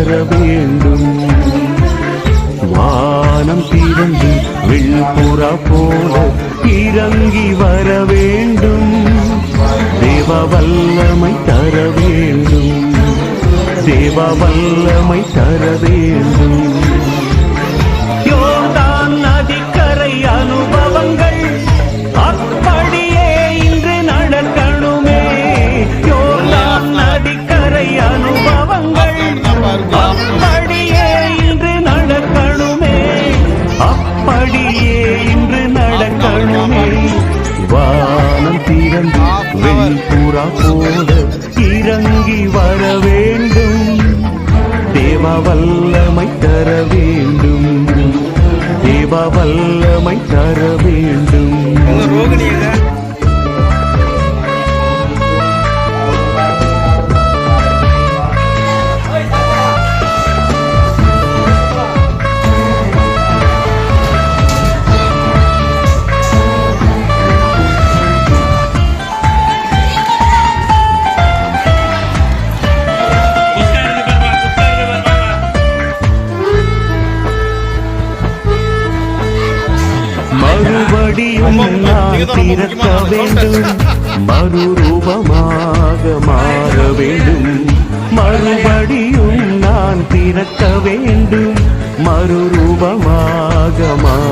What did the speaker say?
தர வேண்டும். வானம் திறந்து வெள்புறா போல இறங்கி வர வேண்டும். தேவ வல்லமை தர வேண்டும். தேவ வல்லமை தர வேண்டும். யோர்தான் நதிக்கரை அனுபவங்கள் அப்படியே இன்று நடக்கணுமே. யோர்தான் நதிக்கரை அனுபவங்கள் அப்படியே இன்று நடக்கணுமே. அப்படியே இன்று நடக்கணுமே. வானம் திறந்து வெண்புறா போல இறங்கி வர வேண்டும். தேவ வல்லமை தர வேண்டும். தேவ வல்லமை தர வேண்டும். மறுபடியும் நான் பிறக்க வேண்டும். மறுரூபமாக மாற வேண்டும். மறுபடியும் நான் பிறக்க வேண்டும். மறுரூபமாக மாற